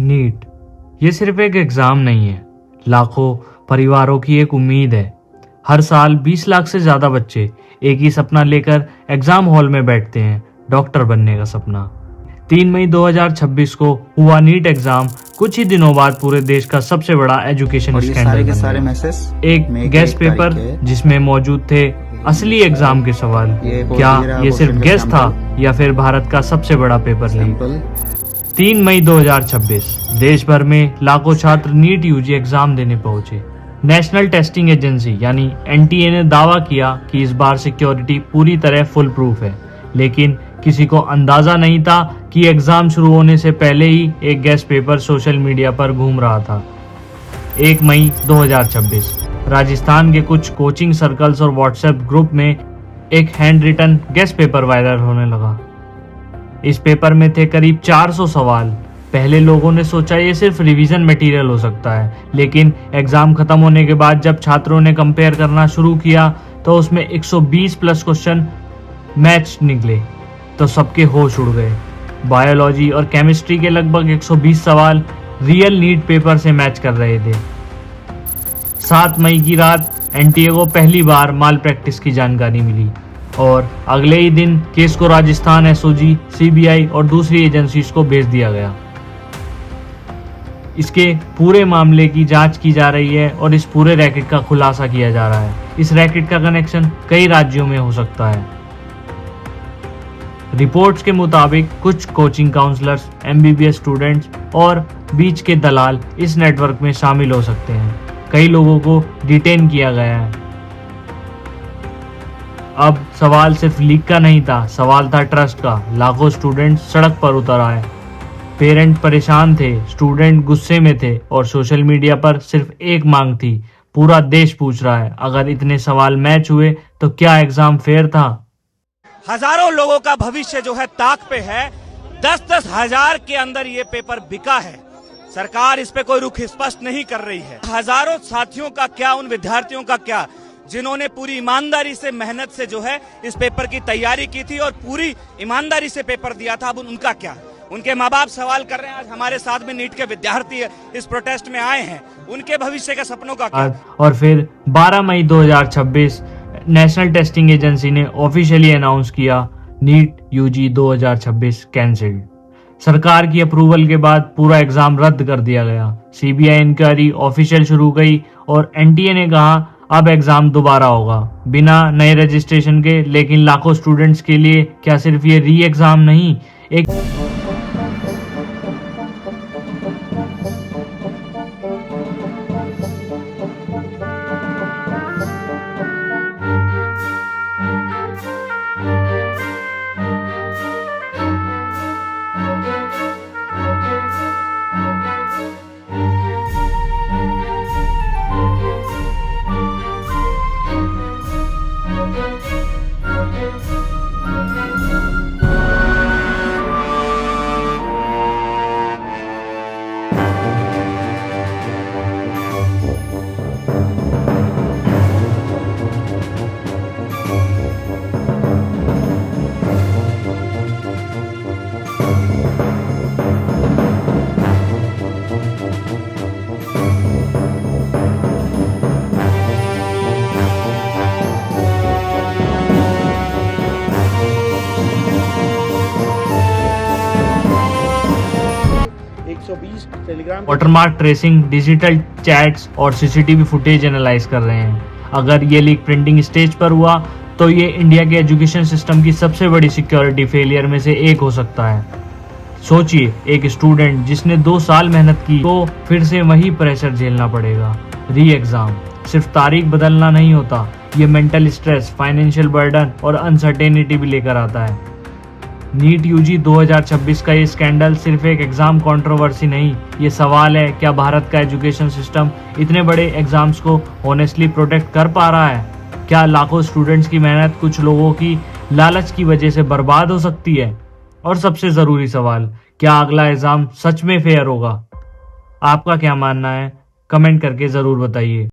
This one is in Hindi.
नीट ये सिर्फ एक एग्जाम नहीं है, लाखों परिवारों की एक उम्मीद है। हर साल 20 लाख से ज्यादा बच्चे एक ही सपना लेकर एग्जाम हॉल में बैठते हैं, डॉक्टर बनने का सपना। 3 मई 2026 को हुआ नीट एग्जाम। कुछ ही दिनों बाद पूरे देश का सबसे बड़ा एजुकेशन स्कैंडल बन गया। एक गेस्ट पेपर जिसमें मौजूद थे असली एग्जाम के सवाल। क्या ये सिर्फ गेस्ट था या फिर भारत का सबसे बड़ा पेपर लीक? 3 मई 2026 देश भर में लाखों छात्र नीट यूजी एग्जाम देने पहुंचे। नेशनल टेस्टिंग एजेंसी यानी एनटीए ने दावा किया कि इस बार सिक्योरिटी पूरी तरह फुल प्रूफ है, लेकिन किसी को अंदाजा नहीं था कि एग्जाम शुरू होने से पहले ही एक गेस्ट पेपर सोशल मीडिया पर घूम रहा था। 1 मई 2026 राजस्थान के कुछ कोचिंग सर्कल्स और व्हाट्सएप ग्रुप में एक hand written guess paper viral होने लगा। इस पेपर में थे करीब 400 सवाल। पहले लोगों ने सोचा ये सिर्फ रिवीजन मटेरियल हो सकता है, लेकिन एग्जाम खत्म होने के बाद जब छात्रों ने कंपेयर करना शुरू किया तो उसमें 120 प्लस क्वेश्चन मैच निकले तो सबके होश उड़ गए। बायोलॉजी और केमिस्ट्री के लगभग 120 सवाल रियल नीट पेपर से मैच कर रहे थे। 7 मई की रात एनटीए को पहली बार माल प्रैक्टिस की जानकारी मिली और अगले ही दिन केस को राजस्थान एसओजी, सीबीआई और दूसरी एजेंसीज को भेज दिया गया। इसके पूरे मामले की जांच की जा रही है और इस पूरे रैकेट का खुलासा किया जा रहा है। इस रैकेट का कनेक्शन कई राज्यों में हो सकता है। रिपोर्ट्स के मुताबिक कुछ कोचिंग काउंसलर्स, एमबीबीएस स्टूडेंट्स और बीच के दलाल इस नेटवर्क में शामिल हो सकते हैं। कई लोगों को डिटेन किया गया है। अब सवाल सिर्फ लीक का नहीं था, सवाल था ट्रस्ट का। लाखों स्टूडेंट सड़क पर उतर आए, पेरेंट परेशान थे, स्टूडेंट गुस्से में थे और सोशल मीडिया पर सिर्फ एक मांग थी। पूरा देश पूछ रहा है, अगर इतने सवाल मैच हुए तो क्या एग्जाम फेयर था? हजारों लोगों का भविष्य जो है ताक पे है। 10-10 हजार के अंदर ये पेपर बिका है। सरकार इस पे कोई रुख स्पष्ट नहीं कर रही है। हजारों साथियों का क्या, उन विद्यार्थियों का क्या जिन्होंने पूरी ईमानदारी से, मेहनत से जो है इस पेपर की तैयारी की थी और पूरी ईमानदारी से पेपर दिया था। अब उनका क्या? उनके माँ बाप सवाल कर रहे हैं। आज हमारे साथ में नीट के विद्यार्थी इस प्रोटेस्ट में आए हैं, उनके भविष्य के सपनों का क्या? और फिर 12 मई 2026 नेशनल टेस्टिंग एजेंसी ने ऑफिशियली अनाउंस किया नीट यूजी 2026 कैंसिल्ड। सरकार की अप्रूवल के बाद पूरा एग्जाम रद्द कर दिया गया। सीबीआई इंक्वायरी ऑफिशियल शुरू गई और एनटीए ने कहा अब एग्जाम दोबारा होगा बिना नए रजिस्ट्रेशन के। लेकिन लाखों स्टूडेंट्स के लिए क्या सिर्फ ये री एग्जाम नहीं, एक वाटरमार्क ट्रेसिंग, डिजिटल चैट्स और सीसीटीवी फुटेज एनालाइज कर रहे हैं। अगर ये लीक प्रिंटिंग स्टेज पर हुआ तो ये इंडिया के एजुकेशन सिस्टम की सबसे बड़ी सिक्योरिटी फेलियर में से एक हो सकता है। सोचिए, एक स्टूडेंट जिसने 2 साल मेहनत की तो फिर से वही प्रेशर झेलना पड़ेगा। री एग्जाम सिर्फ तारीख बदलना नहीं होता, ये मेंटल स्ट्रेस, फाइनेंशियल बर्डन और अनसर्टेनिटी भी लेकर आता है। नीट यूजी 2026 का ये स्कैंडल सिर्फ एक एग्जाम कंट्रोवर्सी नहीं, ये सवाल है क्या भारत का एजुकेशन सिस्टम इतने बड़े एग्जाम्स को ऑनेस्टली प्रोटेक्ट कर पा रहा है? क्या लाखों स्टूडेंट्स की मेहनत कुछ लोगों की लालच की वजह से बर्बाद हो सकती है? और सबसे ज़रूरी सवाल, क्या अगला एग्जाम सच में फेयर होगा? आपका क्या मानना है? कमेंट करके ज़रूर बताइए।